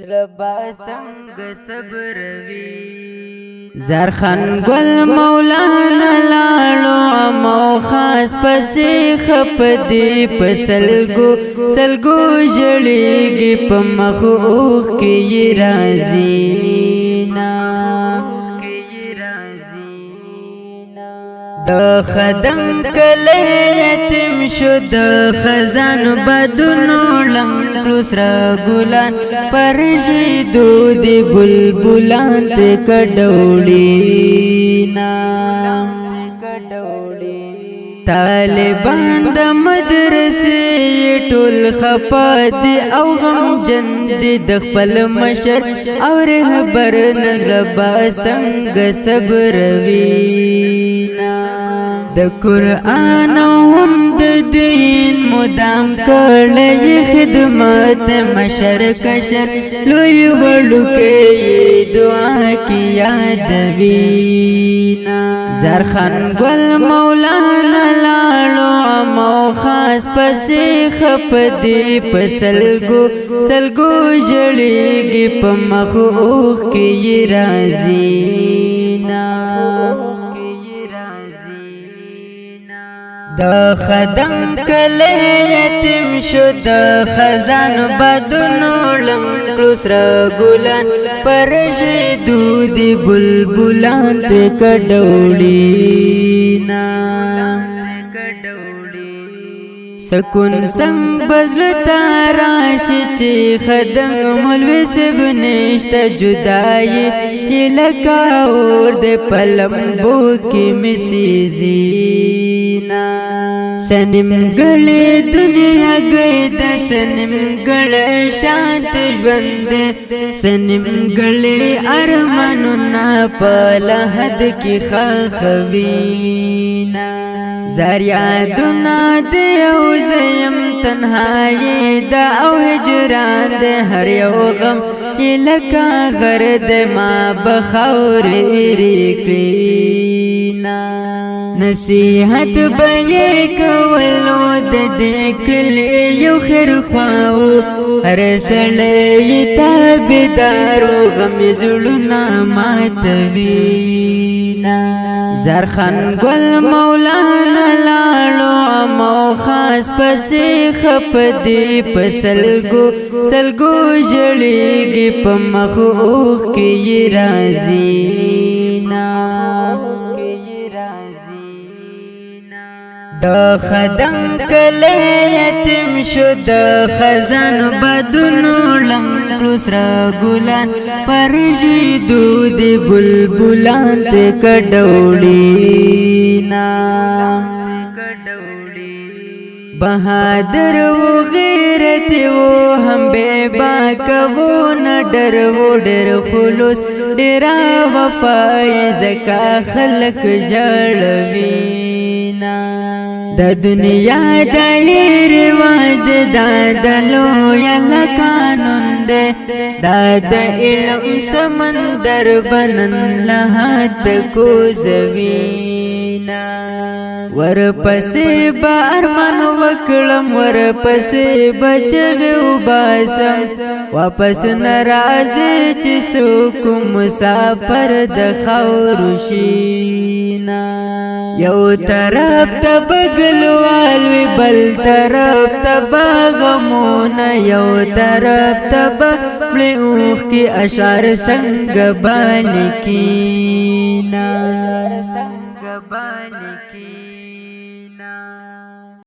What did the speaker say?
زلبا سنگ صبر وی زرخان گل مولانا لاړو مو خاص پسې خپ دی پسلګو سلګو جړېږي په مخ اوخ کې راځي نا د خدم کله یتیم شو د خزان بدونو لنګلو سره ګلان پرشي دود بلبلان ته کډوړي نا طالبان د مدرسې ټول خپاد او غم جند د خپل مشر او رهبر نزلبا څنګه صبر وینا د قران هم د دین مدام کړي خدمت مشر کشر لوی وړو کې دعا کی یاد وینا زرخان گل مولانا لاړو مو خاص پسې خپ دی پسلګو سلګو جړېږي په مخ اوخ کې راځي نا د خدم کله یتیم شو د خزان بدونو لنګلو سره ګلان پرشي دود بلبلان ته کډوړي نا سکون سم بزل تاراشی چی خدم مولوی سب نشتا جدائی یہ لکا اور دے پلمبو کی مسیزینا سنم گڑے دنیا گئی دا سنم گڑے شانت جوند سنم گڑے ارمانو نا پالا حد کی خاخوینا زریادونا دے او زیم تنہائی دا او ہجران دے ہر یو غم یہ لکا غرد ما بخور ریکلینا نصیحت بے کولو دے کلی یو خیر خواو ہر سڑی تابدارو غم زڑنا ماتوینا زرخان گل مولانا لاړو مو خاص پسې خپ دی پسلګو سلګو جړېږي په مخ اوخ کې راځي نا د خدم کله یتیم شو د خزان بدونو لنګلو سره ګلان پرشي دود بلبلان ته کډوړي نا بہادر و غیرت و ہم بے باک و نڈر و ڈر خلوص ڈیرا وفائی زکا خلق جڑوینا دا دنیا دا رواج دے دادلو یلا قانون دے دا علم سمندر بنن لہات کو زوینا ورپسې با ارمان وکړم ورپسې بچغ وباسم واپس ناراضي چې څوک مسافر د خاور شینا یو طرف ته بغلوال وی بل طرف ته باغمونه یو طرف ته بمړي اوخ کې اشعار څنګه بالیکینا